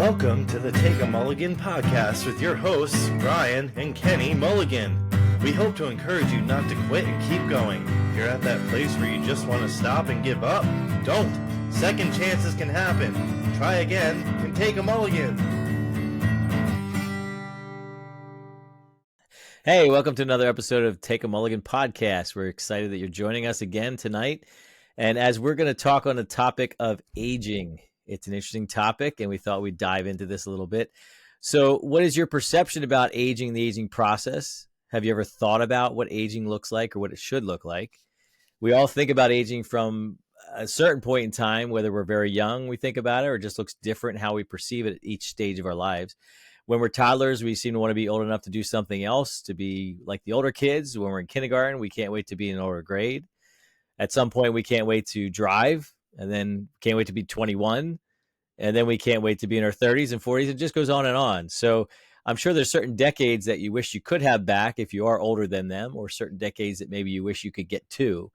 Welcome to the Take a Mulligan podcast with your hosts, Brian and Kenny Mulligan. We hope to encourage you not to quit and keep going. If you're at that place where you just want to stop and give up, don't. Second chances can happen. Try again and take a mulligan. Hey, welcome to another episode of Take a Mulligan podcast. We're excited that you're joining us again tonight. And as we're going to talk on the topic of aging, it's an interesting topic, and we thought we'd dive into this a little bit. So what is your perception about aging, the aging process? Have you ever thought about what aging looks like or what it should look like? We all think about aging from a certain point in time, whether we're very young, we think about it, or it just looks different how we perceive it at each stage of our lives. When we're toddlers, we seem to want to be old enough to do something else, to be like the older kids. When we're in kindergarten, we can't wait to be in an older grade. At some point, we can't wait to drive, and then can't wait to be 21. And then we can't wait to be in our 30s and 40s. It just goes on and on. So I'm sure there's certain decades that you wish you could have back if you are older than them, or certain decades that maybe you wish you could get to.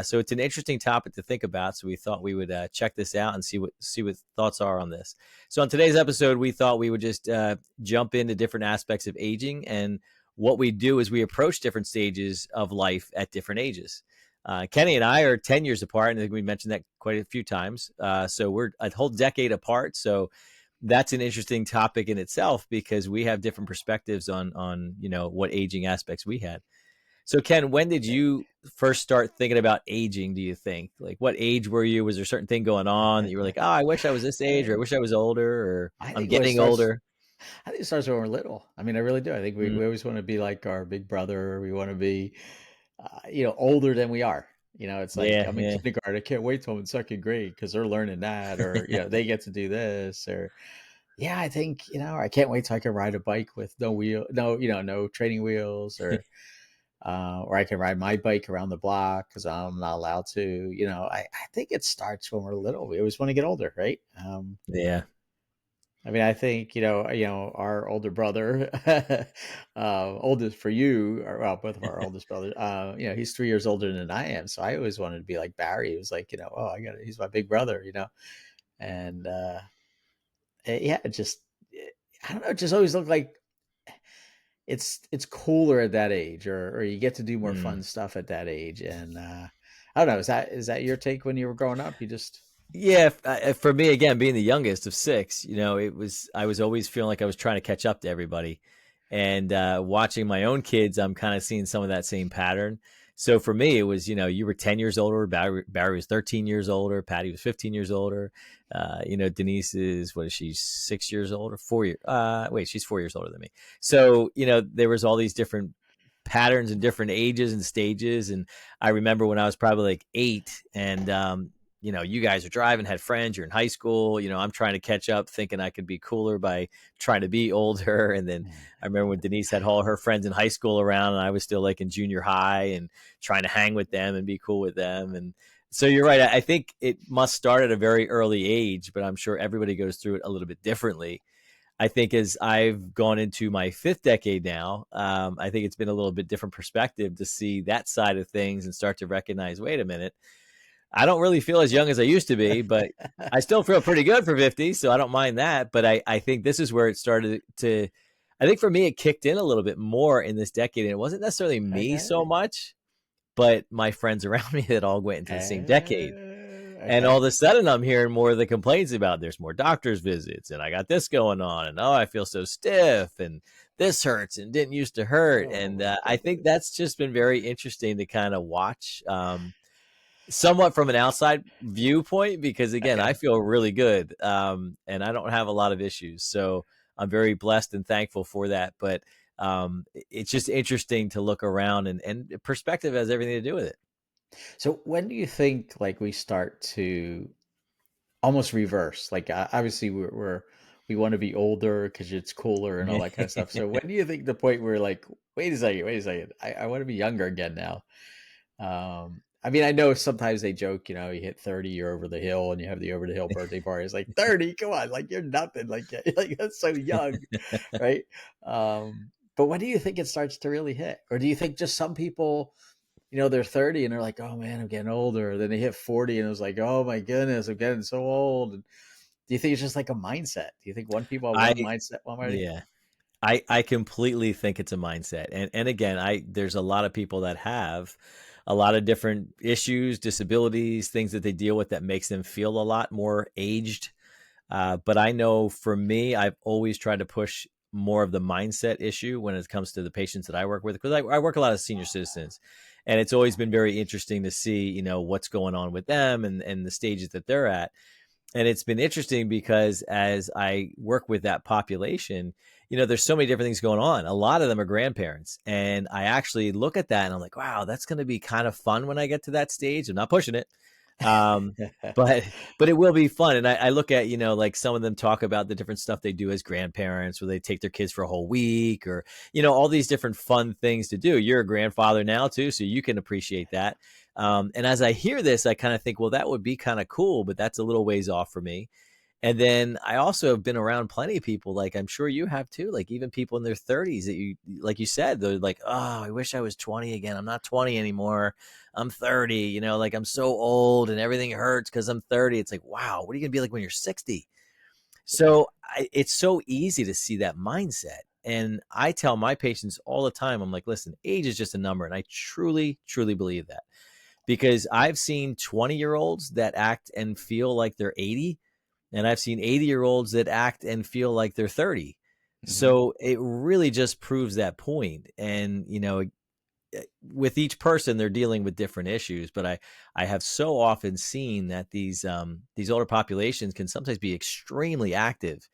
So it's an interesting topic to think about. So we thought we would check this out and see what thoughts are on this. So on today's episode, we thought we would just jump into different aspects of aging, and what we do is we approach different stages of life at different ages. Kenny and I are 10 years apart, and I think we mentioned that quite a few times. So we're a whole decade apart. So that's an interesting topic in itself, because we have different perspectives on what aging aspects we had. So Ken, when did you first start thinking about aging, do you think? Like, what age were you? Was there a certain thing going on that you were like, oh, I wish I was this age, or I wish I was older, or I'm getting older? I think it starts when we're little. I mean, I really do. I think we always want to be like our big brother. We want to be, older than we are. It's like, I'm in kindergarten. I can't wait till I'm in second grade because they're learning that, or, they get to do this, or, I think, I can't wait till I can ride a bike with no training wheels, or I can ride my bike around the block because I'm not allowed to. I think it starts when we're little. We always want to get older, right? I mean, I think, our older brother, oldest for you, or well, both of our oldest brothers, he's 3 years older than I am. So I always wanted to be like Barry. He was like, he's my big brother, and it just, I don't know, it just always looked like it's cooler at that age, or you get to do more fun stuff at that age. And I don't know, is that your take when you were growing up? You just... Yeah, for me, again, being the youngest of six, I was always feeling like I was trying to catch up to everybody. And watching my own kids, I'm kind of seeing some of that same pattern. So for me, it was, you were 10 years older, Barry was 13 years older, Patty was 15 years older. Denise is, what is she, 6 years older? 4 years. She's 4 years older than me. So, there was all these different patterns and different ages and stages. And I remember when I was probably like 8, and you guys are driving, had friends, you're in high school, I'm trying to catch up, thinking I could be cooler by trying to be older. And then I remember when Denise had all her friends in high school around, and I was still like in junior high and trying to hang with them and be cool with them. And so you're right. I think it must start at a very early age, but I'm sure everybody goes through it a little bit differently. I think as I've gone into my 5th decade now, I think it's been a little bit different perspective to see that side of things and start to recognize, wait a minute, I don't really feel as young as I used to be, but I still feel pretty good for 50, so I don't mind that. But I think this is where it started to, I think for me, it kicked in a little bit more in this decade. And it wasn't necessarily me so much, but my friends around me that all went into the same decade. And all of a sudden, I'm hearing more of the complaints about there's more doctor's visits, and I got this going on, and I feel so stiff, and this hurts and didn't used to hurt. And I think that's just been very interesting to kind of watch. Somewhat from an outside viewpoint, because again, I feel really good, and I don't have a lot of issues, so I'm very blessed and thankful for that. But it's just interesting to look around, and perspective has everything to do with it. So when do you think like we start to almost reverse? Like obviously we want to be older because it's cooler and all that kind of stuff. So when do you think the point where like, wait a second, I want to be younger again now? I mean, I know sometimes they joke, you hit 30, you're over the hill, and you have the over the hill birthday party. It's like 30, come on, like you're nothing, like that's so young, right? But when do you think it starts to really hit? Or do you think just some people, they're 30 and they're like, oh man, I'm getting older. Then they hit 40 and it was like, oh my goodness, I'm getting so old. And Do you think it's just like a mindset? Do you think one people have I one mindset one way? Yeah. I completely think it's a mindset. And again, there's a lot of people that have a lot of different issues, disabilities, things that they deal with that makes them feel a lot more aged. But I know for me, I've always tried to push more of the mindset issue when it comes to the patients that I work with, because I work a lot of senior citizens, and it's always been very interesting to see, what's going on with them and the stages that they're at. And it's been interesting because as I work with that population, there's so many different things going on. A lot of them are grandparents. And I actually look at that and I'm like, wow, that's going to be kind of fun when I get to that stage. I'm not pushing it. Um, but it will be fun. And I look at, like some of them talk about the different stuff they do as grandparents, where they take their kids for a whole week, or, all these different fun things to do. You're a grandfather now too, so you can appreciate that. And as I hear this, I kind of think, well, that would be kind of cool, but that's a little ways off for me. And then I also have been around plenty of people, like I'm sure you have too, like even people in their 30s that like you said, they're like, oh, I wish I was 20 again. I'm not 20 anymore. I'm 30, like I'm so old and everything hurts because I'm 30. It's like, wow, what are you going to be like when you're 60? So it's so easy to see that mindset. And I tell my patients all the time, I'm like, listen, age is just a number. And I truly, truly believe that, because I've seen 20-year-olds that act and feel like they're 80. And I've seen 80-year-olds that act and feel like they're 30. Mm-hmm. So it really just proves that point. And, with each person, they're dealing with different issues. But I have so often seen that these older populations can sometimes be extremely active,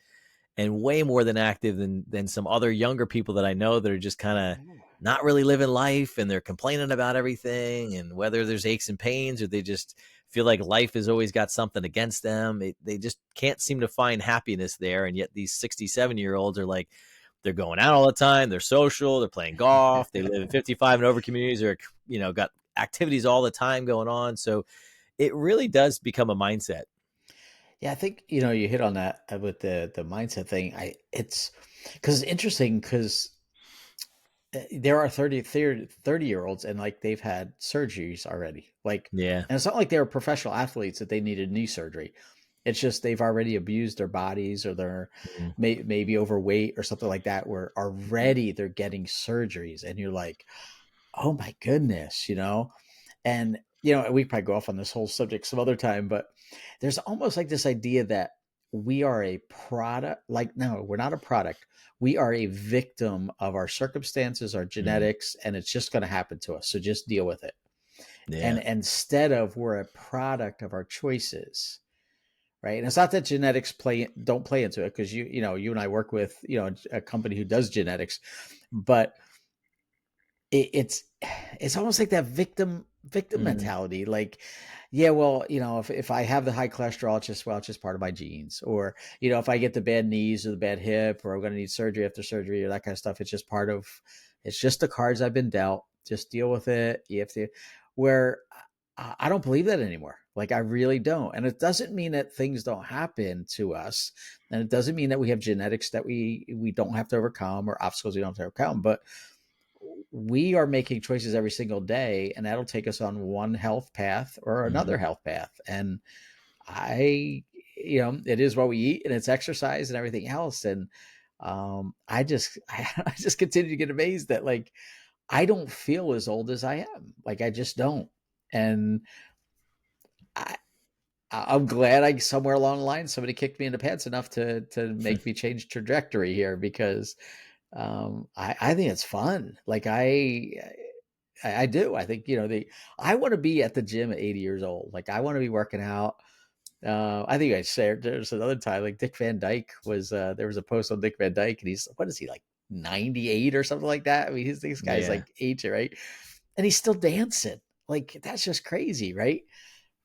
and way more than active than some other younger people that I know that are just kind of not really living life, and they're complaining about everything, and whether there's aches and pains, or they just feel like life has always got something against them. They just can't seem to find happiness there. And yet these 67-year-olds are like, they're going out all the time. They're social. They're playing golf. They live in 55 and over communities. They're, got activities all the time going on. So it really does become a mindset. Yeah, I think you hit on that with the mindset thing. It's because it's interesting, because there are 30-year-olds and like they've had surgeries already. Like, Yeah. and it's not like they were professional athletes that they needed knee surgery. It's just they've already abused their bodies, or they're maybe overweight or something like that, where already they're getting surgeries, and you're like, oh my goodness, And we probably go off on this whole subject some other time, but there's almost like this idea that we are a product. Like, no, we're not a product. We are a victim of our circumstances, our genetics, and it's just going to happen to us. So just deal with it. Yeah. And instead of, we're a product of our choices. Right. And it's not that genetics don't play into it, because you and I work with, a company who does genetics, but it's almost like that victim mentality. Like, yeah, well, if I have the high cholesterol, it's just part of my genes. Or, if I get the bad knees or the bad hip, or I'm going to need surgery after surgery, or that kind of stuff, it's just the cards I've been dealt. Just deal with it. You have to, where I don't believe that anymore. Like, I really don't. And it doesn't mean that things don't happen to us. And it doesn't mean that we have genetics that we don't have to overcome, or obstacles we don't have to overcome. But we are making choices every single day, and that'll take us on one health path or another health path. And it is what we eat, and it's exercise and everything else. And I just continue to get amazed that, like, I don't feel as old as I am. Like, I just don't. And I'm glad somewhere along the line, somebody kicked me in the pants enough to make me change trajectory here, because I think it's fun. Like, I do. I think, I want to be at the gym at 80 years old. Like, I want to be working out. I think I shared, there's another time, like Dick Van Dyke was, there was a post on Dick Van Dyke, and he's, what is he, like 98 or something like that? I mean, this guy's like ancient, right? And he's still dancing. Like, that's just crazy, right?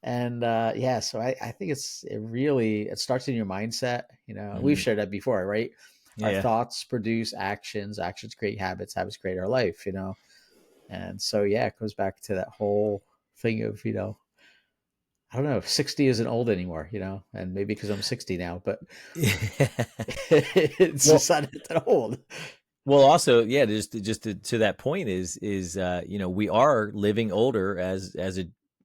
And so I think it starts in your mindset. We've shared that before, right? Our thoughts produce actions create habits create our life. And so it goes back to that whole thing of, I don't know if 60 isn't old anymore, and maybe because I'm 60 now, but it's just not that old. Well, also, just to that point is we are living older as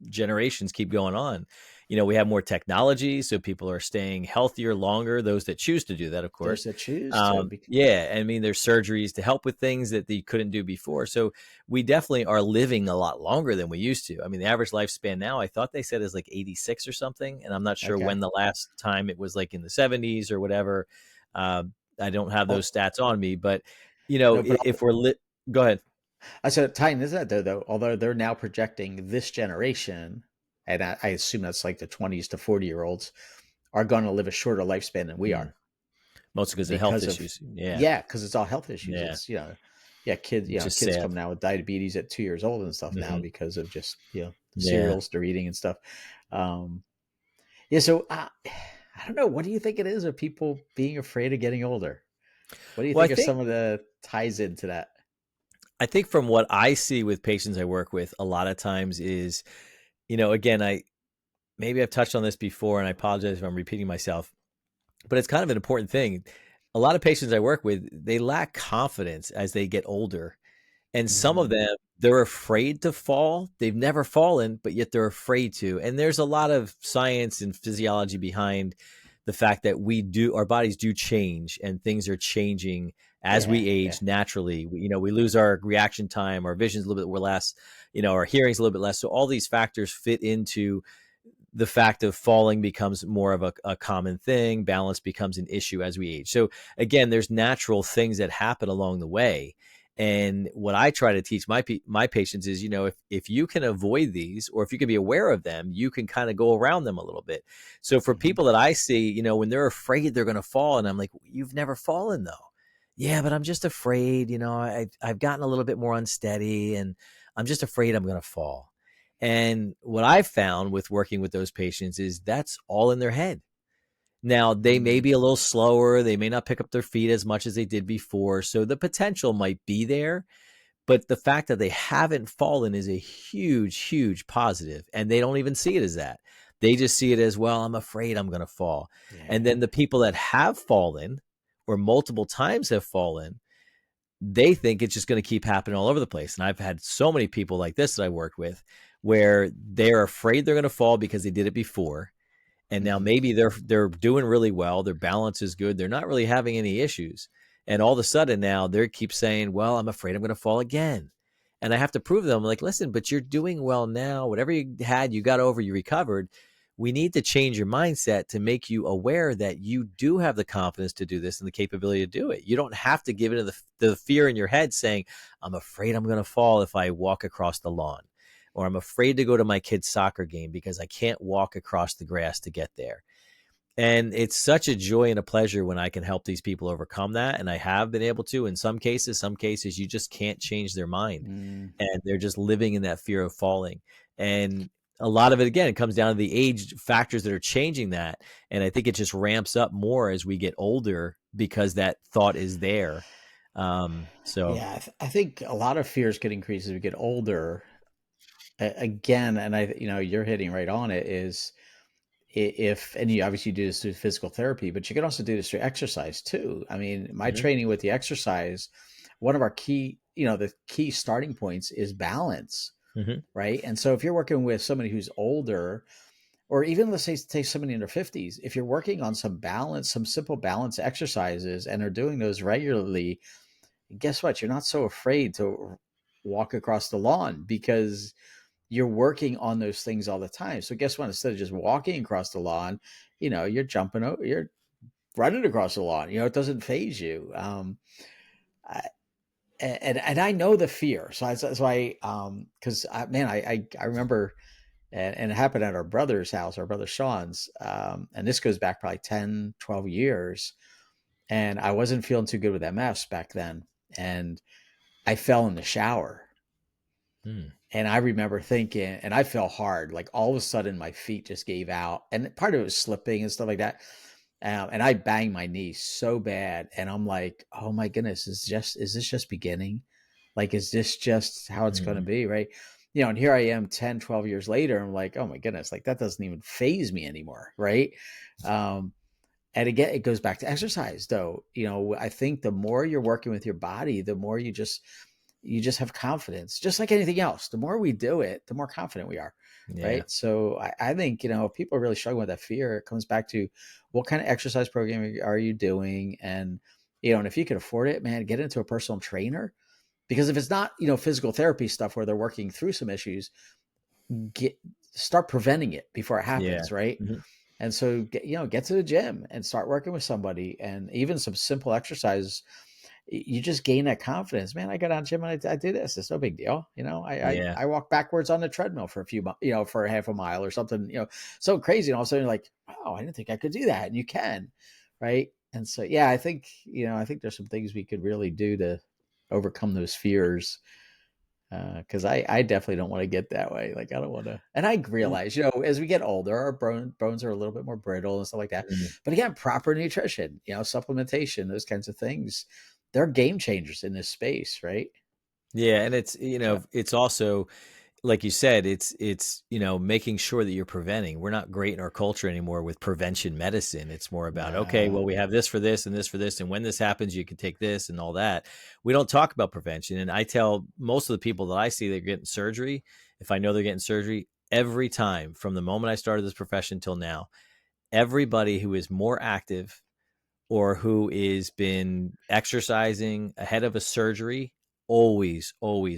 generations keep going on. we have more technology, so people are staying healthier longer, those that choose to do that, of Those course. that choose to. Yeah, I mean, there's surgeries to help with things that they couldn't do before. So we definitely are living a lot longer than we used to. I mean, the average lifespan now, I thought they said is like 86 or something, and I'm not sure Okay. when the last time it was like in the 70s or whatever. I don't have Well, those stats on me, but no, but if we're lit, go ahead. I said, Titan is that though, although they're now projecting this generation, and I assume that's like the 20s to 40-year-olds, are going to live a shorter lifespan than we Mm. are Mostly because of health because of, issues. Yeah, yeah, because it's all health issues. yeah, It's, yeah, kids, it's just kids sad. coming out with diabetes at 2 years old and stuff now Hmm. because of just, the Yeah. cereals they're eating and stuff. Yeah. So I don't know. What do you think it is of people being afraid of getting older? What do you Well, think are some of the ties into that? I think from what I see with patients I work with, a lot of times is, again, maybe I've touched on this before, and I apologize if I'm repeating myself, but it's kind of an important thing. A lot of patients I work with, they lack confidence as they get older. And some of Mm, them, they're afraid to fall. They've never fallen, but yet they're afraid to. And there's a lot of science and physiology behind the fact that our bodies do change and things are changing as yeah, we yeah. age naturally. We lose our reaction time, our vision's a little bit less, our hearing's a little bit less. So all these factors fit into the fact of falling becomes more of a common thing. Balance becomes an issue as we age. So again, there's natural things that happen along the way. And what I try to teach my patients is, if you can avoid these, or if you can be aware of them, you can kind of go around them a little bit. So for Mhm. people that I see, when they're afraid they're going to fall, and I'm like, you've never fallen though. Yeah, but I'm just afraid, I've gotten a little bit more unsteady, and I'm just afraid I'm going to fall. And what I've found with working with those patients is that's all in their head. Now, they may Mm, be a little slower. They may not pick up their feet as much as they did before. So the potential might be there. But the fact that they haven't fallen is a huge, huge positive. And they don't even see it as that. They just see it as, well, I'm afraid I'm going to fall. And yeah. then the people that have fallen or multiple times have fallen, they think it's just going to keep happening all over the place. And I've had so many people like this that I worked with where they're afraid they're going to fall because they did it before. And now Mhm. maybe they're doing really well. Their balance is good. They're not really having any issues. And all of a sudden now they keep saying, well, I'm afraid I'm going to fall again. And I have to prove to them, like, listen, but you're doing well now. Whatever you had, you got over, you recovered. We need to change your mindset to make you aware that you do have the confidence to do this and the capability to do it. You don't have to give in to the fear in your head saying, I'm afraid I'm going to fall if I walk across the lawn, or I'm afraid to go to my kid's soccer game because I can't walk across the grass to get there. And it's such a joy and a pleasure when I can help these people overcome that. And I have been able to. In some cases, you just can't change their mind. Mm. And they're just living in that fear of falling. And a lot of it, again, it comes down to the age factors that are changing that. And I think it just ramps up more as we get older because that thought is there. So, Yeah, I think a lot of fears get increased as we get older. Again, and you're hitting right on it. Is if and you obviously do this through physical therapy, but you can also do this through exercise too. I mean, my mhm, training with the exercise, one of our key, the key starting points is balance, mhm, right? And so if you're working with somebody who's older, or even let's say take somebody in their 50s, if you're working on some balance, some simple balance exercises, and are doing those regularly, guess what? You're not so afraid to walk across the lawn because you're working on those things all the time. So guess what? Instead of just walking across the lawn, you're jumping over, you're running across the lawn. It doesn't phase you. I, and I know the fear. So I because I remember, and it happened at our brother's house, our brother Sean's, and this goes back probably 10, 12 years. And I wasn't feeling too good with MS back then. And I fell in the shower. mm, And I remember thinking, and I fell hard, like all of a sudden my feet just gave out. And part of it was slipping and stuff like that. And I banged my knee so bad. And I'm like, oh my goodness, is this just beginning? Like, is this just how it's going to mm. be? Right. And here I am 10, 12 years later. I'm like, oh my goodness, like that doesn't even phase me anymore. Right. Um, and again, it goes back to exercise though. I think the more you're working with your body, the more you just have confidence, just like anything else. The more we do it, the more confident we are. Yeah. right? So I think, if people are really struggling with that fear, it comes back to what kind of exercise program are you doing? And, and if you can afford it, man, get into a personal trainer. Because if it's not, physical therapy stuff where they're working through some issues, get start preventing it before it Yeah. happens, right? Mhm. And so get to the gym and start working with somebody, and even some simple exercises. You just gain that confidence, man. I got on gym and I do this. It's no big deal. Yeah. I walk backwards on the treadmill for a few, for a half a mile or something, so crazy. And all of a sudden you're like, wow, I didn't think I could do that. And you can, right? And so, yeah, I think there's some things we could really do to overcome those fears. Because I definitely don't want to get that way. Like I don't want to, and I realize, as we get older, our bones are a little bit more brittle and stuff like that. Mhm. But again, proper nutrition, supplementation, those kinds of things, they're game changers in this space, right? Yeah, and it's So it's also like you said, it's making sure that you're preventing. We're not great in our culture anymore with prevention medicine. It's more about, okay, no, well, we have this for this and this for this, and when this happens, you can take this and all that. We don't talk about prevention. And I tell most of the people that I see that are getting surgery, if I know they're getting surgery, every time from the moment I started this profession till now, everybody who is more active or who is been exercising ahead of a surgery always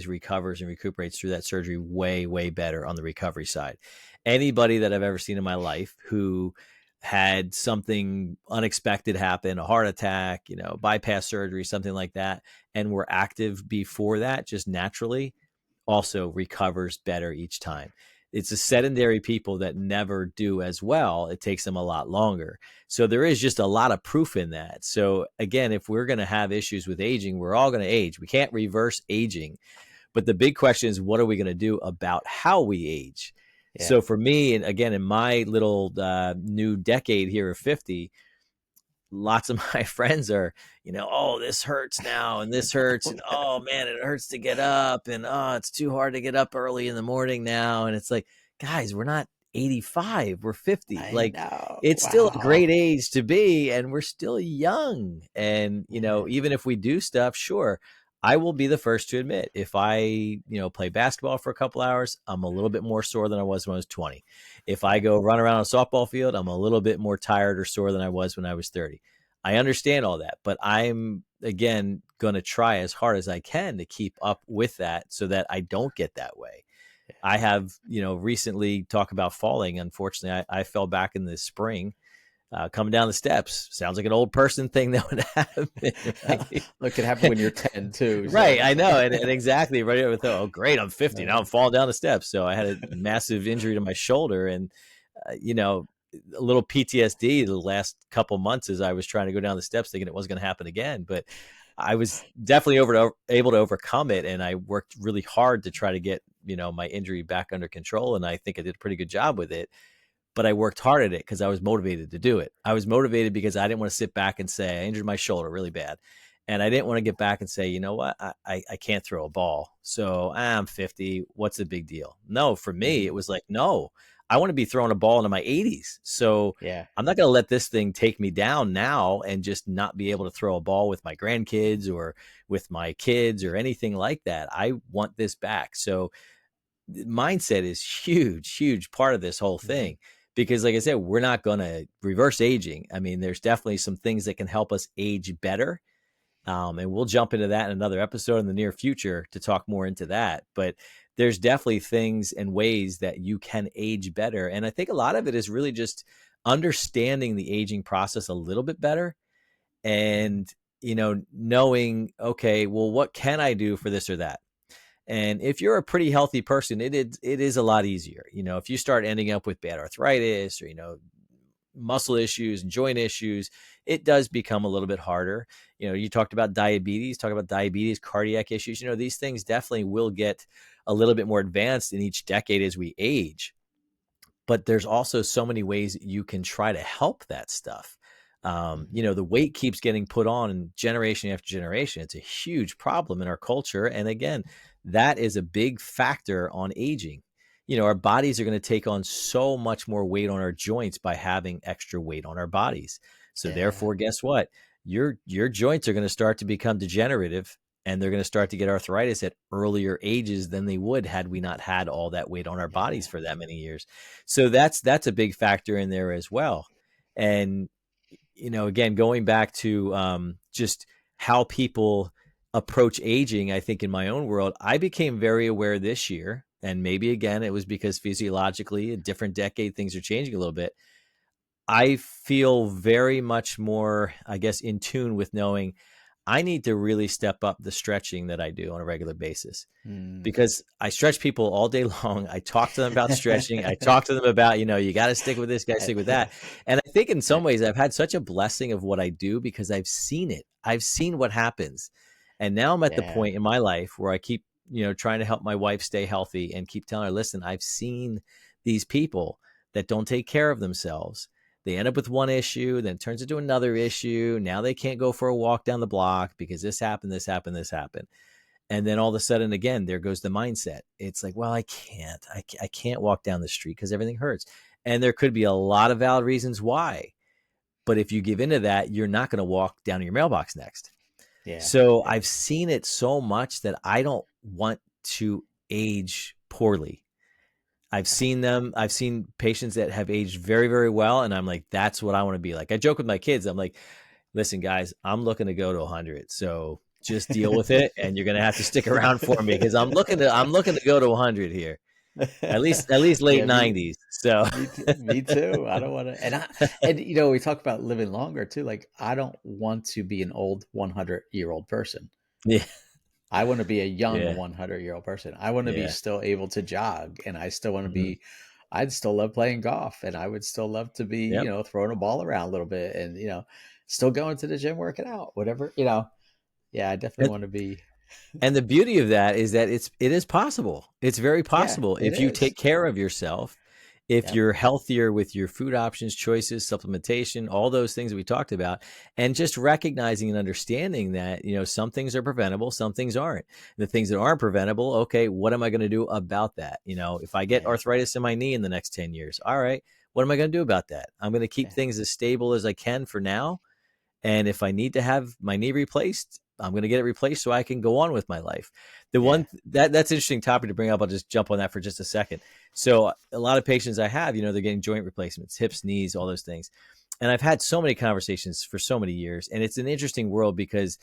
recovers and recuperates through that surgery way better on the recovery side. Anybody that I've ever seen in my life who had something unexpected happen, a heart attack, bypass surgery, something like that, and were active before that just naturally, also recovers better each time. It's the sedentary people that never do as well. It takes them a lot longer. So there is just a lot of proof in that. So again, if we're going to have issues with aging, we're all going to age. We can't reverse aging. But the big question is, what are we going to do about how we age? yeah, So for me, and again, in my little new decade here of 50, lots of my friends are, oh, this hurts now and this hurts. And oh man, it hurts to get up. And oh, it's too hard to get up early in the morning now. And it's like, guys, we're not 85, we're 50. I Like know. it's still a Wow. great age to be, and we're still young. And, Yeah. even if we do stuff, sure. I will be the first to admit if I, play basketball for a couple hours, I'm a little bit more sore than I was when I was 20. If I Yeah. go run around a softball field, I'm a little bit more tired or sore than I was when I was 30. I understand all that, but I'm again going to try as hard as I can to keep up with that so that I don't get that way. I have, recently talk about falling. Unfortunately, I fell back in the spring, coming down the steps. Sounds like an old person thing that would happen, right? Look, it can happen when you're 10 too. Right, So I know, and exactly. Right, I thought, oh, great, I'm 50 now. no. I'm falling down the steps, so I had a massive injury to my shoulder, and a little PTSD the last couple months as I was trying to go down the steps, thinking it wasn't going to happen again. But I was definitely able to overcome it, and I worked really hard to try to get my injury back under control, and I think I did a pretty good job with it. But I worked hard at it because I was motivated to do it. I was motivated because I didn't want to sit back and say I injured my shoulder really bad. And I didn't want to get back and say, you know what, I can't throw a ball. So I'm 50. What's the big deal? No, for me, Mhm. it was like, no, I want to be throwing a ball into my 80s. So Yeah. I'm not going to let this thing take me down now and just not be able to throw a ball with my grandkids or with my kids or anything like that. I want this back. So mindset is huge part of this whole Mhm. thing, because like I said, we're not going to reverse aging. I mean, there's definitely some things that can help us age better, and we'll jump into that in another episode in the near future to talk more into that. But there's definitely things and ways that you can age better, and I think a lot of it is really just understanding the aging process a little bit better, Mhm. and knowing, okay, well, what can I do for this or that? And if you're a pretty healthy person, it is a lot easier. If you start ending up with bad arthritis or muscle issues and joint issues, it does become a little bit harder. You talked about diabetes, cardiac issues. These things definitely will get a little bit more advanced in each decade as we age. But there's also so many ways that you can try to help that stuff. Mhm. The weight keeps getting put on generation after generation. It's a huge problem in our culture. And again, that is a big factor on aging. Our bodies are going to take on so much more weight on our joints by having extra weight on our bodies. So Yeah. therefore, guess what? Your joints are going to start to become degenerative, and they're going to start to get arthritis at earlier ages than they would had we not had all that weight on our bodies for that many years. So that's a big factor in there as well. And, again, going back to just how people approach aging, I think in my own world, I became very aware this year, and maybe again, it was because physiologically a different decade, things are changing a little bit. I feel very much more, I guess, in tune with knowing I need to really step up the stretching that I do on a regular basis, because I stretch people all day long. I talk to them about stretching. I talk to them about, you got to stick with this, got to stick with that. And I think in some ways I've had such a blessing of what I do because I've seen it. I've seen what happens. And now I'm at the point in my life where I keep, trying to help my wife stay healthy and keep telling her, listen, I've seen these people that don't take care of themselves. They end up with one issue, then it turns into another issue. Now they can't go for a walk down the block because this happened, this happened, this happened. And then all of a sudden, again, there goes the mindset. It's like, well, I can't walk down the street because everything hurts. And there could be a lot of valid reasons why. But if you give into that, you're not going to walk down to your mailbox next. So I've seen it so much that I don't want to age poorly. I've seen patients that have aged very, very well. And I'm like, that's what I want to be like. I joke with my kids. I'm like, listen, guys, I'm looking to go to 100. So just deal with it. And you're going to have to stick around for me because I'm looking to go to 100 here. At least late 90s. So me too. I don't want to, and we talk about living longer too. Like, I don't want to be an old 100-year-old person. Yeah. I want to be a young 100-year-old person. I want to be still able to jog, and I still want to be, I'd still love playing golf, and I would still love to be, throwing a ball around a little bit, and, still going to the gym, working out, whatever, I definitely want to be. And the beauty of that is that it is possible. It's very possible if you take care of yourself, if you're healthier with your food options, choices, supplementation, all those things that we talked about, and just recognizing and understanding that, some things are preventable, some things aren't. The things that aren't preventable, okay, what am I going to do about that? If I get arthritis in my knee in the next 10 years, all right, what am I going to do about that? I'm going to keep things as stable as I can for now. And if I need to have my knee replaced, I'm going to get it replaced so I can go on with my life. That's an interesting topic to bring up. I'll just jump on that for just a second. So a lot of patients I have, they're getting joint replacements, hips, knees, all those things. And I've had so many conversations for so many years. And it's an interesting world because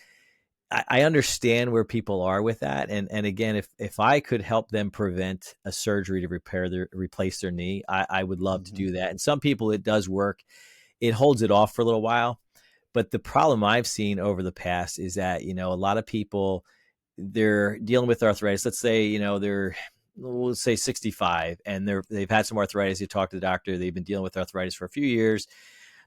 I understand where people are with that. And again, if I could help them prevent a surgery to replace their knee, I would love to do that. And some people, it does work. It holds it off for a little while. But the problem I've seen over the past is that, a lot of people, they're dealing with arthritis. Let's say, we'll say 65 and they've had some arthritis. You talk to the doctor, they've been dealing with arthritis for a few years.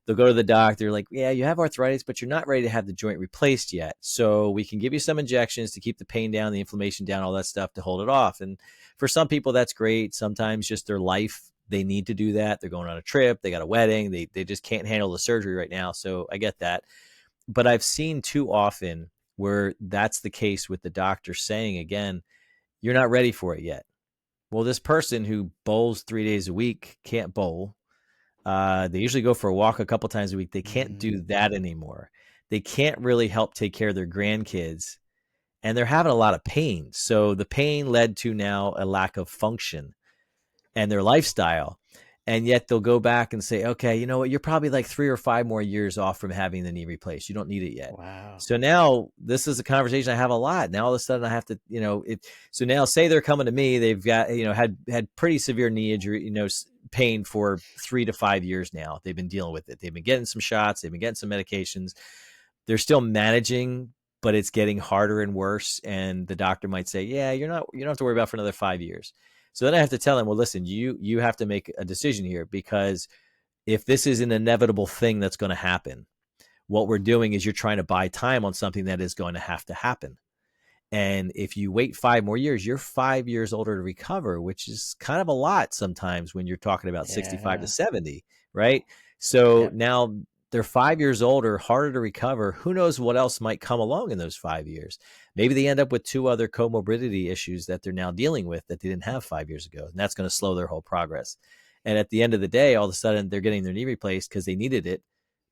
They'll go to the doctor, like, yeah, you have arthritis, but you're not ready to have the joint replaced yet. So we can give you some injections to keep the pain down, the inflammation down, all that stuff to hold it off. And for some people, that's great. Sometimes just their life, they need to do that. They're going on a trip. They got a wedding. They just can't handle the surgery right now. So I get that. But I've seen too often where that's the case with the doctor saying, again, you're not ready for it yet. Well, this person who bowls 3 days a week can't bowl. They usually go for a walk a couple times a week. They can't do that anymore. They can't really help take care of their grandkids. And they're having a lot of pain. So the pain led to now a lack of function and their lifestyle. And yet they'll go back and say, okay, you know what? You're probably like 3 or 5 more years off from having the knee replaced. You don't need it yet. Wow. So now this is a conversation I have a lot. Now all of a sudden I have to, so now say they're coming to me, they've got, had pretty severe knee injury, pain for 3 to 5 years now. They've been dealing with it. They've been getting some shots. They've been getting some medications. They're still managing, but it's getting harder and worse. And the doctor might say, yeah, you don't have to worry about it for another 5 years. So then I have to tell them, well, listen, you have to make a decision here, because if this is an inevitable thing that's going to happen, what we're doing is you're trying to buy time on something that is going to happen. And if you wait 5 more years, you're 5 years older to recover, which is kind of a lot sometimes when you're talking about 65 to 70, right? So now they're 5 years older, harder to recover. Who knows what else might come along in those 5 years? Maybe they end up with 2 other comorbidity issues that they're now dealing with that they didn't have 5 years ago. And that's going to slow their whole progress. And at the end of the day, all of a sudden they're getting their knee replaced because they needed it,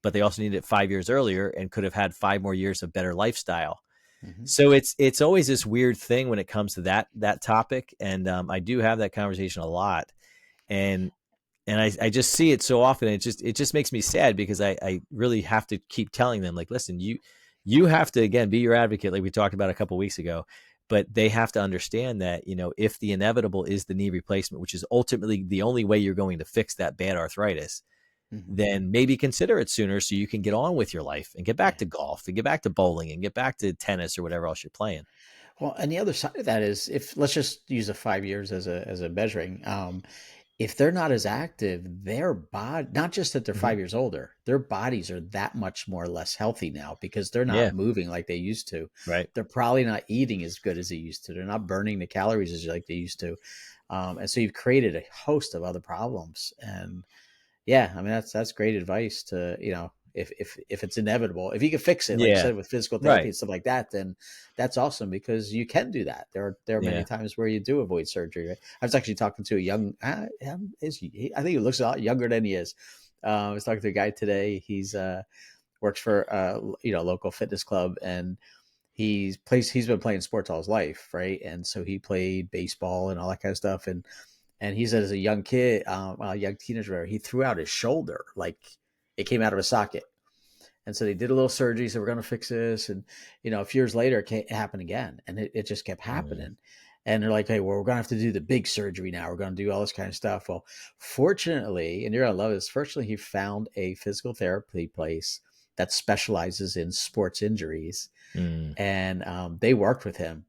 but they also needed it 5 years earlier and could have had 5 more years of better lifestyle. Hmm. So it's always this weird thing when it comes to that topic. And I do have that conversation a lot. And I just see it so often. It just makes me sad because I really have to keep telling them, like, listen, you have to, again, be your advocate, like we talked about a couple of weeks ago, but they have to understand that, if the inevitable is the knee replacement, which is ultimately the only way you're going to fix that bad arthritis, Hmm. then maybe consider it sooner so you can get on with your life and get back Yeah. to golf and get back to bowling and get back to tennis or whatever else you're playing. Well, and the other side of that is, if let's just use the 5 years as a measuring, if they're not as active, their body, not just that they're Hmm. 5 years older, their bodies are that much more or less healthy now because they're Yeah. not moving like they used to. Right. They're probably not eating as good as they used to. They're not burning the calories as like they used to. And so you've created a host of other problems. And yeah, I mean that's great advice to, if it's inevitable, if you can fix it, like you Yeah. said, with physical therapy Right. and stuff like that, then that's awesome because you can do that. There are many Yeah. times where you do avoid surgery. Right? I was actually talking to a young, I think he looks a lot younger than he is. I was talking to a guy today. He's works for local fitness club, and he's been playing sports all his life, right? And so he played baseball and all that kind of stuff, and he said as a young kid, a young teenager, he threw out his shoulder, like it came out of a socket. And so they did a little surgery. So we're going to fix this. And, a few years later, it happened again. And it just kept Mm. happening. And they're like, hey, well, we're going to have to do the big surgery now. We're going to do all this kind of stuff. Well, fortunately, and you're going to love this, fortunately, he found a physical therapy place that specializes in sports injuries. Mm. And they worked with him.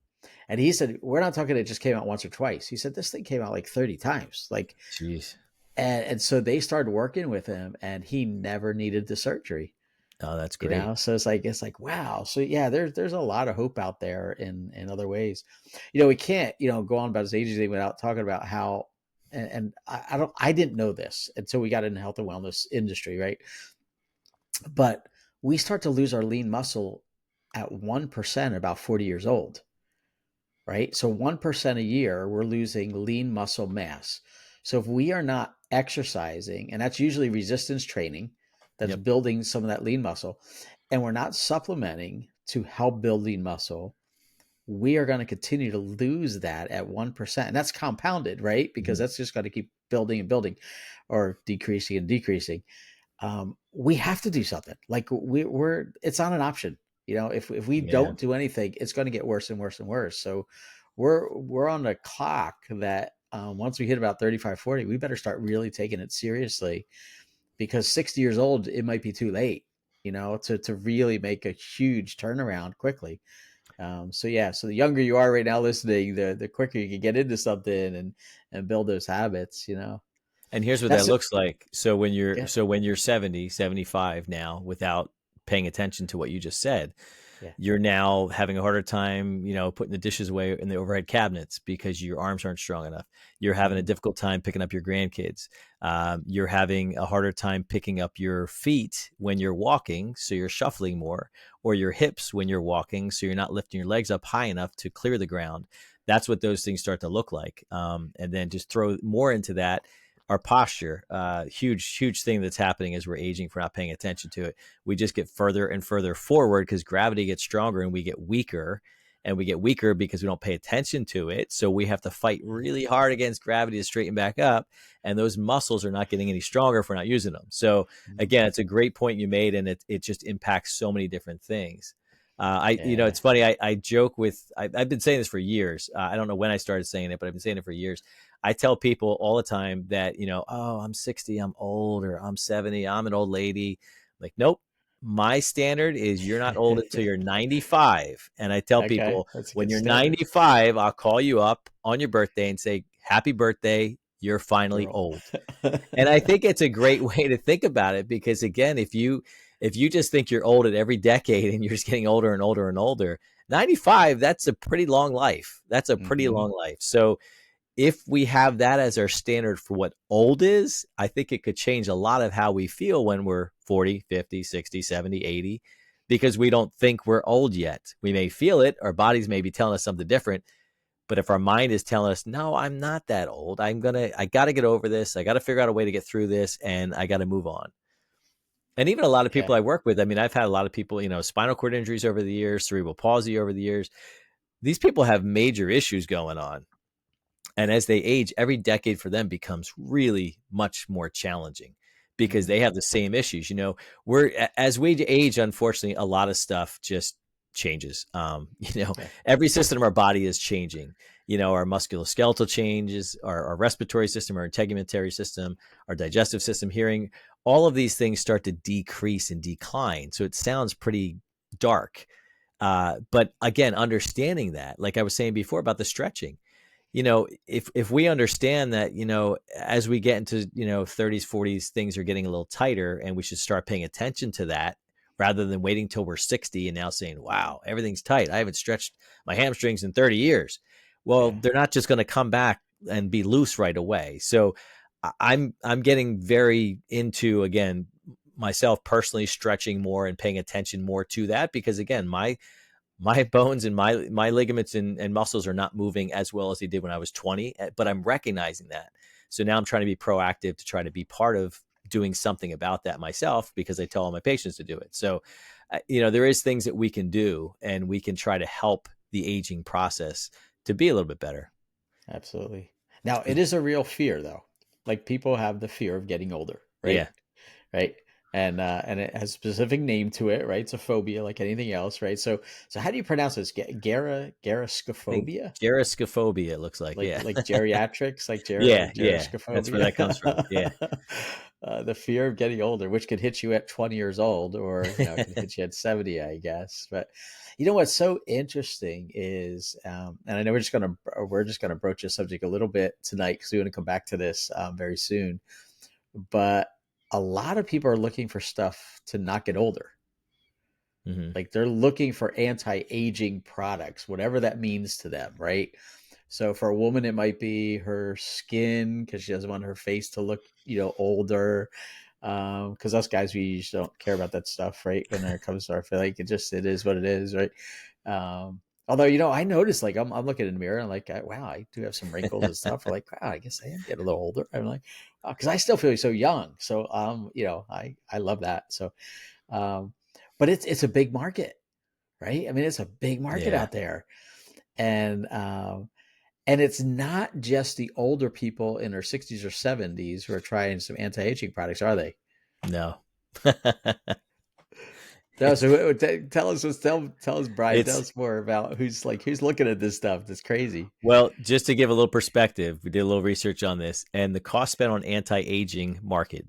And he said, we're not talking, it just came out once or twice. He said, this thing came out like 30 times. Like, Jeez. and so they started working with him, and he never needed the surgery. Oh, that's great. So it's like wow. So yeah, there's a lot of hope out there in other ways. We can't go on about his age thing without talking about how, and I didn't know this until we got in the health and wellness industry, right? But we start to lose our lean muscle at 1% about 40 years old, right? So 1% a year, we're losing lean muscle mass. So if we are not exercising, and that's usually resistance training, that's Yep. building some of that lean muscle, and we're not supplementing to help build lean muscle, we are going to continue to lose that at 1%. And that's compounded, right? Because Mhm. that's just going to keep building and building, or decreasing and decreasing. We have to do something. Like it's not an option. If we Yeah. don't do anything, it's going to get worse and worse and worse. So we're on the clock that once we hit about 35, 40, we better start really taking it seriously, because 60 years old, it might be too late, to really make a huge turnaround quickly. So yeah, so the younger you are right now listening, the quicker you can get into something and build those habits. And here's what that That's looks like. So when you're yeah, so when you're 70, 75 now, without paying attention to what you just said, yeah. you're now having a harder time, putting the dishes away in the overhead cabinets because your arms aren't strong enough. You're having a Mhm. difficult time picking up your grandkids. You're having a harder time picking up your feet when you're walking, so you're shuffling more, or your hips when you're walking, so you're not lifting your legs up high enough to clear the ground. That's what those things start to look like. And then just throw more into that. Our posture, huge thing that's happening as we're aging, if we're not paying attention to it. We just get further and further forward because gravity gets stronger and we get weaker. And we get weaker because we don't pay attention to it. So we have to fight really hard against gravity to straighten back up. And those muscles are not getting any stronger if we're not using them. So Mhm. again, it's a great point you made, and it just impacts so many different things. It's Yeah. funny. I joke with, I've been saying this for years. I don't know when I started saying it, but I've been saying it for years. I tell people all the time that, oh, I'm 60, I'm old, or I'm 70, I'm an old lady. Like, nope. My standard is you're not old until you're 95. And I tell Okay, people, that's a when good you're standard. 95, I'll call you up on your birthday and say, happy birthday. You're finally Girl. old. And I think it's a great way to think about it because, again, if you just think you're old at every decade and you're just getting older and older and older, 95, that's a pretty long life. That's a pretty Hmm. long life. So if we have that as our standard for what old is, I think it could change a lot of how we feel when we're 40, 50, 60, 70, 80, because we don't think we're old yet. We may feel it. Our bodies may be telling us something different. But if our mind is telling us, no, I'm not that old. I got to get over this. I got to figure out a way to get through this, and I got to move on. And even a lot of Yeah. people I work with, I mean, I've had a lot of people, spinal cord injuries over the years, cerebral palsy over the years. These people have major issues going on. And as they age, every decade for them becomes really much more challenging because Mm. they have the same issues. As we age, unfortunately, a lot of stuff just changes. Yeah. Every system of our body is changing. Our musculoskeletal changes, our respiratory system, our integumentary system, our digestive system, hearing, all of these things start to decrease and decline. So it sounds pretty dark. But again, understanding that, like I was saying before about the stretching, if we understand that, as we get into, 30s, 40s, things are getting a little tighter and we should start paying attention to that rather than waiting till we're 60 and now saying, wow, everything's tight. I haven't stretched my hamstrings in 30 years. Well, Yeah. they're not just going to come back and be loose right away. So I'm getting very into, again, myself personally stretching more and paying attention more to that because, again, my bones and my ligaments and muscles are not moving as well as they did when I was 20, but I'm recognizing that. So now I'm trying to be proactive to try to be part of doing something about that myself because I tell all my patients to do it. So, there is things that we can do and we can try to help the aging process to be a little bit better. Absolutely. Now, it is a real fear, though. Like people have the fear of getting older, right? Yeah. Right. And it has a specific name to it, right? It's a phobia, like anything else, right? So how do you pronounce this? I think Gerascophobia? gerascophobia, it looks like. Yeah. Like geriatrics, Yeah. Yeah. That's where gerascophobia. that comes from. Yeah. The fear of getting older, which could hit you at 20 years old, or it can hit you at 70, I guess. But what's so interesting is, and I know we're just gonna broach this subject a little bit tonight because we want to come back to this very soon. But a lot of people are looking for stuff to not get older. Hmm. Like they're looking for anti-aging products, whatever that means to them, right? So for a woman, it might be her skin because she doesn't want her face to look, older. Because us guys, we usually don't care about that stuff, right? When it comes to our face, like it is what it is, right? Although, I noticed, like I'm looking in the mirror and like, wow, I do have some wrinkles and stuff. Or like, wow, I guess I am getting a little older. I'm like, because I still feel so young. So, I love that. So, um, but it's a big market, right? I mean, it's a big market Yeah. out there, and it's not just the older people in their 60s or 70s who are trying some anti-aging products, are they? No. No, so tell us, Brian, tell It's us more about who's looking at this stuff. That's crazy. Well, just to give a little perspective, we did a little research on this, and the cost spent on the anti-aging market,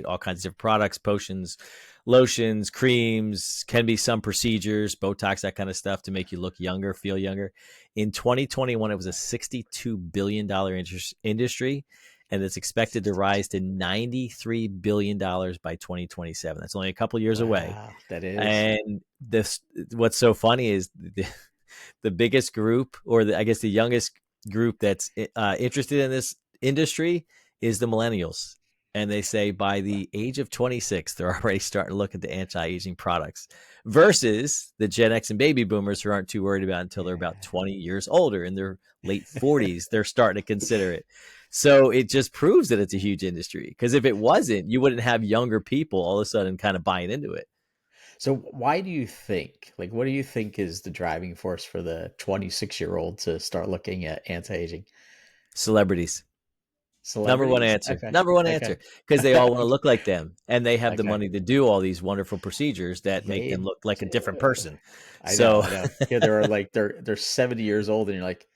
all kinds of different products, potions, lotions, creams, can be some procedures, Botox, that kind of stuff to make you look younger, feel younger. In 2021, it was a $62 billion industry, and it's expected to rise to $93 billion by 2027. That's only a couple years away. Wow, that is. And what's so funny is the biggest group, or I guess the youngest group that's interested in this industry is the millennials. And they say by the age of 26, they're already starting to look at the anti-aging products versus the Gen X and baby boomers who aren't too worried about it until they're about 20 years older. In their late 40s, they're starting to consider it. So it just proves that it's a huge industry, because if it wasn't, you wouldn't have younger people all of a sudden kind of buying into it. So why do you think, like, what do you think is the driving force for the 26-year-old to start looking at anti-aging? Celebrities. Number one Celebrities? answer. Okay. Number one Okay. answer. Because they all want to look like them, and they have the Okay. money to do all these wonderful procedures that make They them look like a different do. person. I know, So, I know. Yeah, they're like they're 70 years old and you're like,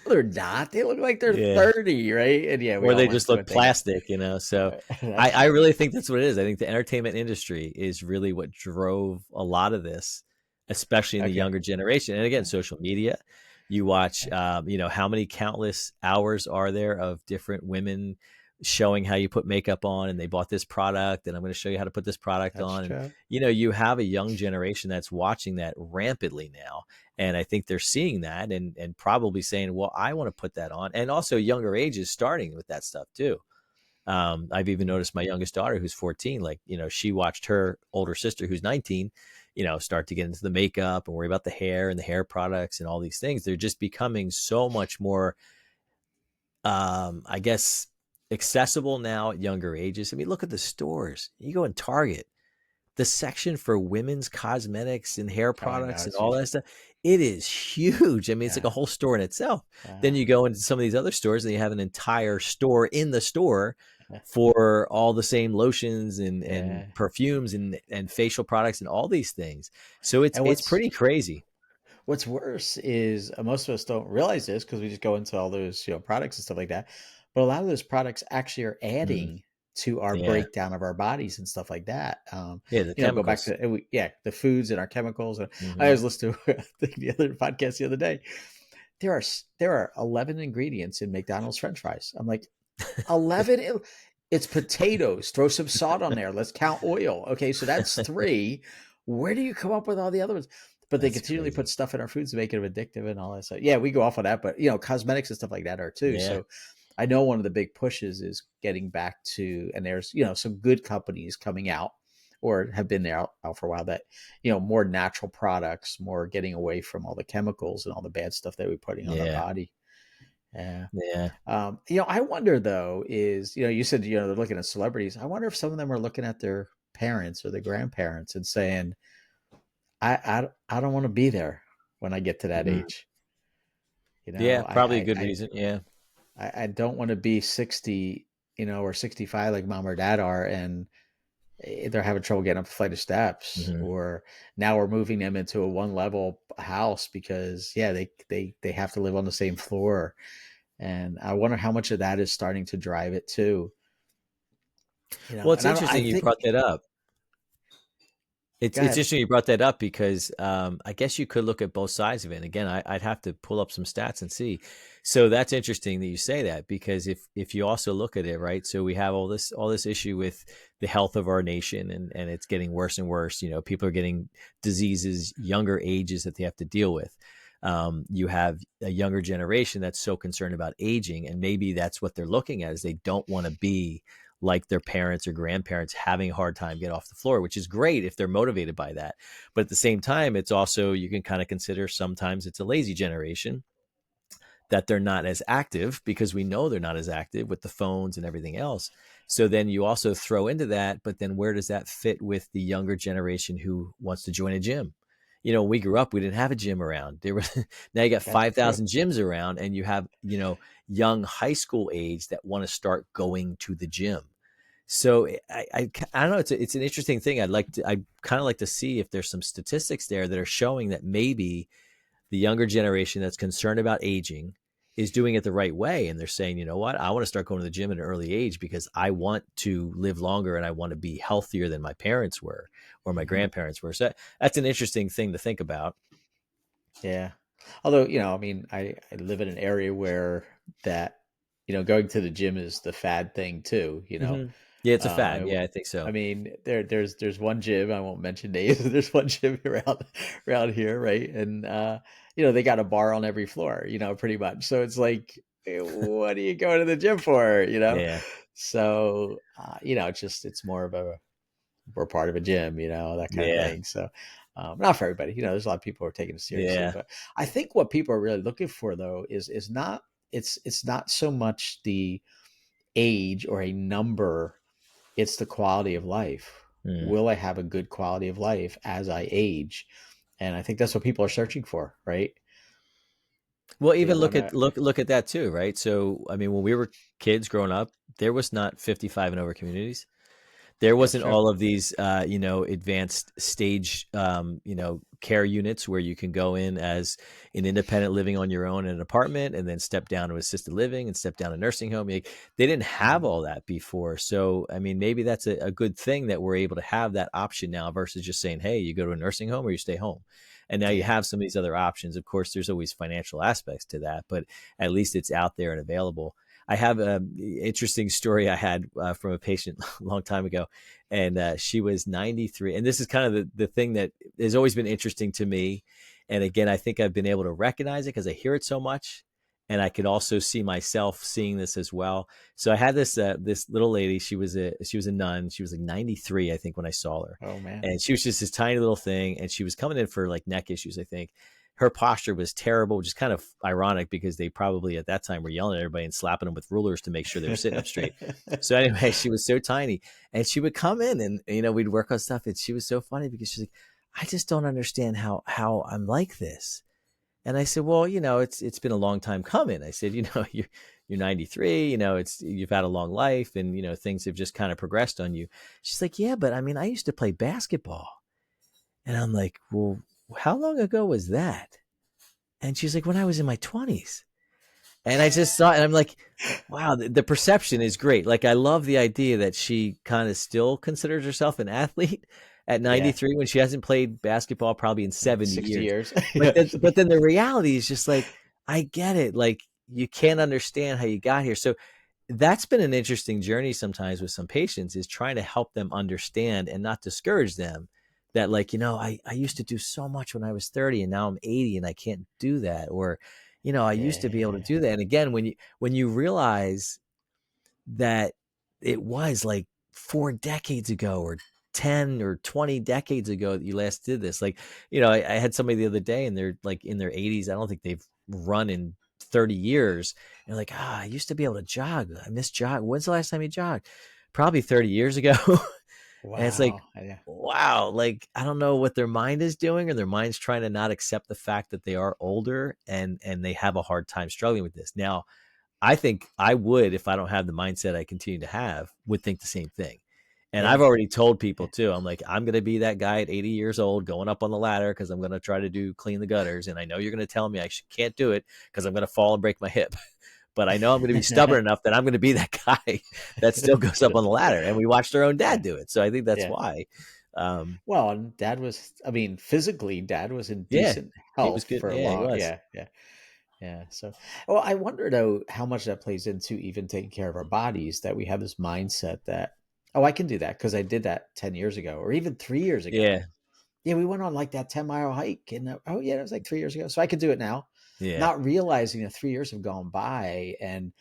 "No, they're not. They look like they're yeah. 30, right?" And yeah, we Or all they went just through a look thing. plastic. So That's I true. really think that's what it is. I think the entertainment industry is really what drove a lot of this, especially in the Okay. younger generation. And again, Okay. social media. You watch, Okay. how many countless hours are there of different women showing how you put makeup on, and they bought this product, and I'm going to show you how to put this product That's on. And, true. you have a young generation that's watching that rampantly now. And I think they're seeing that and probably saying, well, I want to put that on. And also younger ages starting with that stuff too. I've even Mm. noticed my youngest daughter, who's 14, like, she watched her older sister, who's 19, start to get into the makeup and worry about the hair and the hair products and all these things. They're just becoming so much more, I guess, accessible now at younger ages. I mean, look at the stores. You go in Target, the section for women's cosmetics and hair Oh, I know. products and It's all huge. that stuff, it is huge. I mean, it's like Yeah. a whole store in itself. Then Uh, you go into some of these other stores and you have an entire store in the store for all the same lotions and yeah. perfumes and facial products and all these things. So And it's pretty crazy. what's worse is most of us don't realize this because we just go into all those products and stuff like that. But a lot of those products actually are Mm, adding to our yeah. breakdown of our bodies and stuff like that. Yeah, the Go back chemicals. to the foods and our chemicals. And I Hmm. was listening to I think the other podcast the other day. There are 11 ingredients in McDonald's French fries. I'm like 11. It's potatoes. Throw some salt on there. Let's count oil. Okay, so that's three. Where do you come up with all the other ones? But they That's continually put crazy. stuff in our foods to make it addictive and all that. So yeah, we go off on that, but cosmetics and stuff like that are too. Yeah. So I know one of the big pushes is getting back to, and there's some good companies coming out or have been there out for a while that more natural products, more getting away from all the chemicals and all the bad stuff that we're putting on our Yeah. body. Yeah. Yeah. I wonder though, is, you said, they're looking at celebrities. I wonder if some of them are looking at their parents or their grandparents and saying, I don't want to be there when I get to that Mhm. age. Yeah, I, probably a I, good I, reason. Yeah. I don't want to be 60, or 65 like mom or dad are. And they're having trouble getting up a flight of steps, Hmm. or now we're moving them into a one level house because they have to live on the same floor. And I wonder how much of that is starting to drive it too. Well, it's And I interesting you think, brought that up. It's go it's ahead. interesting you brought that up because I guess you could look at both sides of it. And again, I'd have to pull up some stats and see. So that's interesting that you say that because if you also look at it, right? So we have all this issue with the health of our nation, and it's getting worse and worse. People are getting diseases, younger ages that they have to deal with. You have a younger generation that's so concerned about aging, and maybe that's what they're looking at is they don't want to be like their parents or grandparents having a hard time get off the floor, which is great if they're motivated by that. But at the same time, it's also, you can kind of consider sometimes it's a lazy generation that they're not as active because we know they're not as active with the phones and everything else. So then you also throw into that, but then where does that fit with the younger generation who wants to join a gym? When we grew up, we didn't have a gym around. There were now you got That's true. 5,000 gyms around, and you have young high school age that want to start going to the gym. So I don't know. It's an interesting thing. I kind of like to see if there's some statistics there that are showing that maybe the younger generation that's concerned about aging is doing it the right way, and they're saying, you know what, I want to start going to the gym at an early age because I want to live longer and I want to be healthier than my parents were or my Hmm. grandparents were. So that's an interesting thing to think about. Yeah. Although, I mean, I live in an area where that, going to the gym is the fad thing too, Hmm. Yeah, it's a Um, fad. I, Yeah, I think I so. mean, there's one gym, I won't mention names. There's one gym around here, right? And they got a bar on every floor, pretty much. So it's like, what are you going to the gym for? Yeah, So it's more of a we're part of a gym, that kind of yeah, thing. So not for everybody, there's a lot of people who are taking it seriously, yeah. but I think what people are really looking for though is not it's not so much the age or a number, it's the quality of life. Mm. Will I have a good quality of life as I age? And I think that's what people are searching for, right? Well, They even look want at to. look at that too, right? So, I mean, when we were kids growing up, there was not 55 and over communities. There That's wasn't true. all of these, advanced stage, care units where you can go in as an independent living on your own in an apartment and then step down to assisted living and step down to nursing home. They didn't have Mhm. all that before. So, I mean, maybe that's a good thing that we're able to have that option now versus just saying, hey, you go to a nursing home or you stay home. And now you Yeah. have some of these other options. Of course, there's always financial aspects to that, but at least it's out there and available. I have an interesting story I had from a patient a long time ago, and she was 93. And this is kind of the thing that has always been interesting to me. And again, I think I've been able to recognize it because I hear it so much, and I could also see myself seeing this as well. So I had this little lady. She was a nun. She was like 93, I think, when I saw her, Oh man. and she was just this tiny little thing. And she was coming in for like neck issues, I think. her posture was terrible, which is kind of ironic because they probably at that time were yelling at everybody and slapping them with rulers to make sure they were sitting up straight. So anyway, she was so tiny, and she would come in and, we'd work on stuff, and she was so funny because she's like, I just don't understand how I'm like this. And I said, well, it's been a long time coming. I said, you're 93, you've had a long life, and, things have just kind of progressed on you. She's like, yeah, but I mean, I used to play basketball. And I'm like, well, how long ago was that? And she's like, when I was in my 20s. And I just saw it, and I'm like, wow, the perception is great. Like, I love the idea that she kind of still considers herself an athlete at 93 when she hasn't played basketball probably in 70 60 years. But then the reality is just like, I get it. Like, you can't understand how you got here. So that's been an interesting journey sometimes with some patients, is trying to help them understand and not discourage them that, like, I used to do so much when I was 30 and now I'm 80 and I can't do that. Or, I used to be able to do that. And again, when you realize that it was like 4 decades ago or 10 or 20 decades ago that you last did this. Like, I had somebody the other day and they're like in their 80s. I don't think they've run in 30 years. And they're like, I used to be able to jog. I miss jog. When's the last time you jogged? Probably 30 years ago. Wow. And it's like, wow, like, I don't know what their mind is doing, or their mind's trying to not accept the fact that they are older and they have a hard time struggling with this. Now, I think I would, if I don't have the mindset I continue to have, would think the same thing. And I've already told people too, I'm like, I'm going to be that guy at 80 years old going up on the ladder because I'm going to try to clean the gutters. And I know you're going to tell me I can't do it because I'm going to fall and break my hip. But I know I'm going to be stubborn enough that I'm going to be that guy that still goes up on the ladder. And we watched our own dad do it. So I think that's why. Well, and Dad was, physically, Dad was in decent health for a long. Yeah. So, well, I wonder though how much that plays into even taking care of our bodies, that we have this mindset that, I can do that because I did that 10 years ago or even 3 years ago. Yeah, we went on like that 10-mile hike, and it was like 3 years ago. So I could do it now. Yeah. Not realizing that 3 years have gone by, and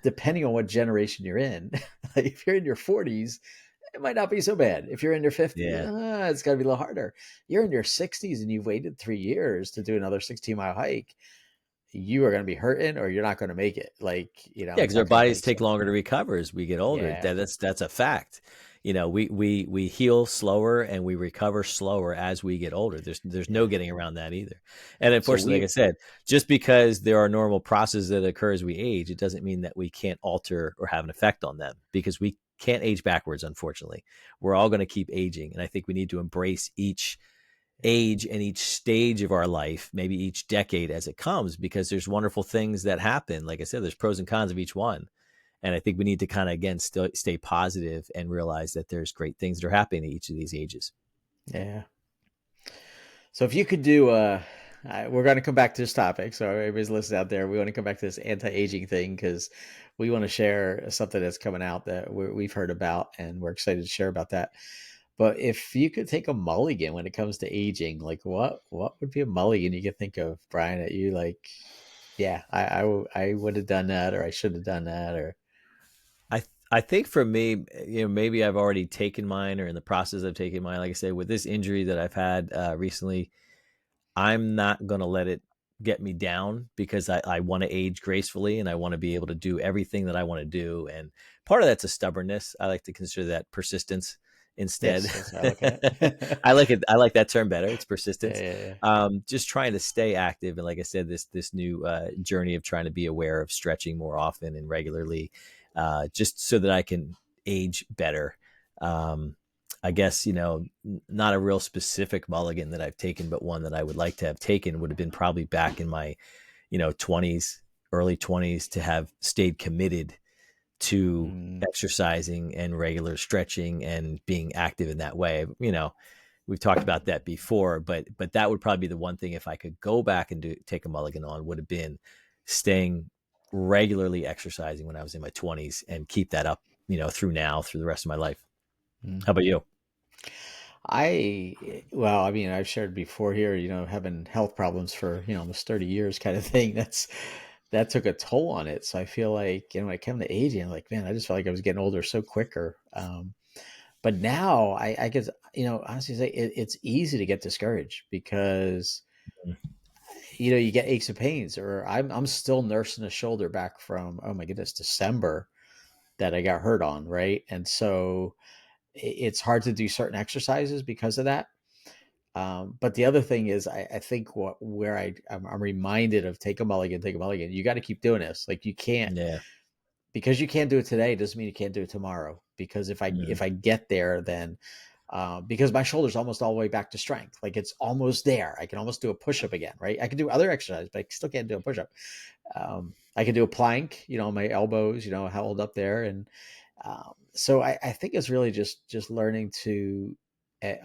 depending on what generation you're in, like if you're in your 40s, it might not be so bad. If you're in your 50s, it's got to be a little harder. You're in your 60s and you've waited 3 years to do another 16-mile hike. You are going to be hurting, or you're not going to make it. Like, because our bodies take longer to recover as we get older. Yeah. That's a fact. We heal slower and we recover slower as we get older. There's no getting around that either. And unfortunately, like I said, just because there are normal processes that occur as we age, it doesn't mean that we can't alter or have an effect on them, because we can't age backwards. Unfortunately, we're all going to keep aging. And I think we need to embrace each age and each stage of our life, maybe each decade as it comes, because there's wonderful things that happen. Like I said, there's pros and cons of each one. And I think we need to kind of, again, stay positive and realize that there's great things that are happening at each of these ages. Yeah. So if you could do, we're going to come back to this topic. So everybody's listening out there, we want to come back to this anti-aging thing because we want to share something that's coming out that we've heard about, and we're excited to share about that. But if you could take a mulligan when it comes to aging, like what would be a mulligan you could think of, Brian, that you like, I would have done that, or I should have done that, or... I think for me, maybe I've already taken mine, or in the process of taking mine. Like I said, with this injury that I've had recently, I'm not going to let it get me down, because I want to age gracefully and I want to be able to do everything that I want to do. And part of that's a stubbornness. I like to consider that persistence instead. Yes, I like it. I like it. I like that term better. It's persistence. Yeah. Just trying to stay active. And like I said, this new journey of trying to be aware of stretching more often and regularly, just so that I can age better. I guess, not a real specific mulligan that I've taken, but one that I would like to have taken would have been probably back in my, 20s, early 20s, to have stayed committed to exercising and regular stretching and being active in that way. We've talked about that before, but that would probably be the one thing, if I could go back and take a mulligan on, would have been staying regularly exercising when I was in my 20s and keep that up, through the rest of my life. How about you? I've shared before here, having health problems for, almost 30 years kind of thing. That took a toll on it. So I feel like, when it came to aging, I'm like, man, I just felt like I was getting older so quicker. But now I guess, honestly say it's easy to get discouraged, because you get aches and pains, or I'm still nursing a shoulder back from, oh my goodness, December that I got hurt on. Right. And so it's hard to do certain exercises because of that. But the other thing is, I think I'm reminded of take a mulligan. You got to keep doing this. Like you can't, Yeah. because you can't do it today doesn't mean you can't do it tomorrow. Because if I get there, then because my shoulder's almost all the way back to strength, like it's almost there. I can almost do a push up again, right? I can do other exercises, but I still can't do a push up. I can do a plank, my elbows, held up there, and so I think it's really just learning to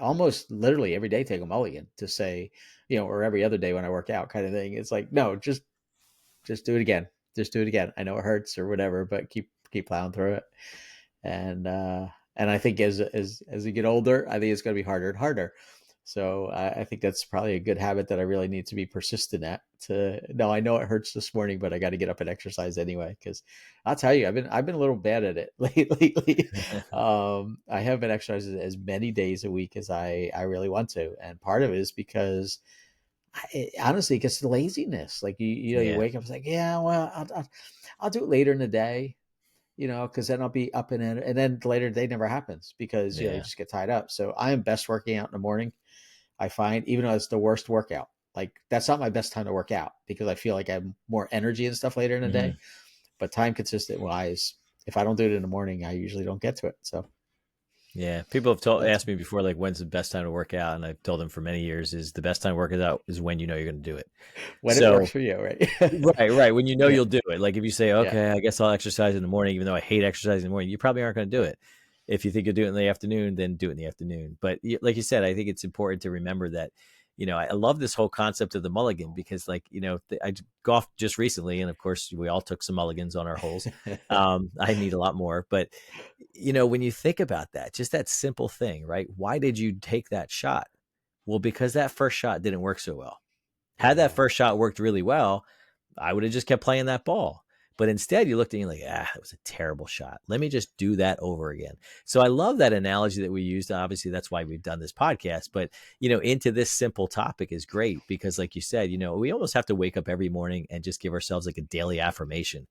almost literally every day take a mulligan to say, or every other day when I work out, kind of thing. It's like, no, just do it again. Just do it again. I know it hurts or whatever, but keep plowing through it. And I think as you get older, I think it's going to be harder and harder. So I think that's probably a good habit that I really need to be persistent at. No, I know it hurts this morning, but I got to get up and exercise anyway. Because I'll tell you, I've been a little bad at it lately. I haven't been exercising as many days a week as I really want to, and part of it is because honestly, it gets to laziness. Like you wake up, it's like, yeah, well, I'll do it later in the day. Because then I'll be up and then later the day never happens because you just get tied up. So I am best working out in the morning. I find, even though it's the worst workout, like that's not my best time to work out because I feel like I have more energy and stuff later in the day. But time consistent wise, if I don't do it in the morning, I usually don't get to it. So yeah, people have asked me before, like, when's the best time to work out? And I've told them for many years is the best time to work out is when you're going to do it. When it works for you, right? Right. When you'll do it. Like if you say, okay, I guess I'll exercise in the morning, even though I hate exercising in the morning, you probably aren't going to do it. If you think you'll do it in the afternoon, then do it in the afternoon. But like you said, I think it's important to remember that, I love this whole concept of the mulligan because I golfed just recently. And of course we all took some mulligans on our holes. I need a lot more, but when you think about that, just that simple thing, right? Why did you take that shot? Well, because that first shot didn't work so well. Had that first shot worked really well, I would have just kept playing that ball. But instead, you looked at it and you're like, that was a terrible shot. Let me just do that over again. So I love that analogy that we used. Obviously, that's why we've done this podcast. But, into this simple topic is great because, like you said, we almost have to wake up every morning and just give ourselves like a daily affirmation.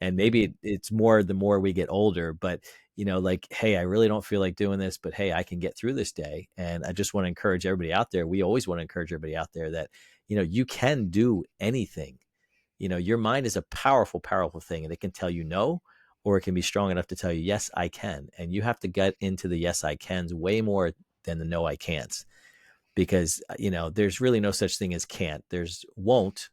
And maybe it's more the more we get older, but like, hey, I really don't feel like doing this, but hey, I can get through this day. And I just want to encourage everybody out there. We always want to encourage everybody out there that, you can do anything. Your mind is a powerful, powerful thing, and it can tell you no, or it can be strong enough to tell you, yes, I can. And you have to get into the yes, I cans way more than the no, I can'ts, because, there's really no such thing as can't. There's won't,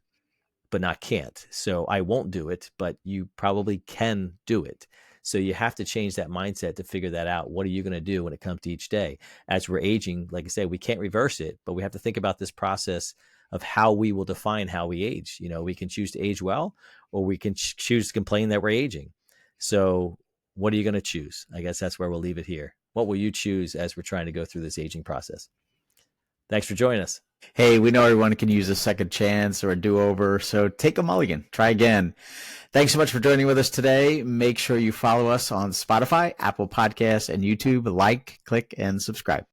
but not can't. So I won't do it, but you probably can do it. So you have to change that mindset to figure that out. What are you going to do when it comes to each day? As we're aging, like I said, we can't reverse it, but we have to think about this process of how we will define how we age. We can choose to age well, or we can choose to complain that we're aging. So what are you going to choose? I guess that's where we'll leave it here. What will you choose as we're trying to go through this aging process? Thanks for joining us. Hey, we know everyone can use a second chance or a do-over, so take a mulligan. Try again. Thanks so much for joining with us today. Make sure you follow us on Spotify, Apple Podcasts, and YouTube. Like, click, and subscribe.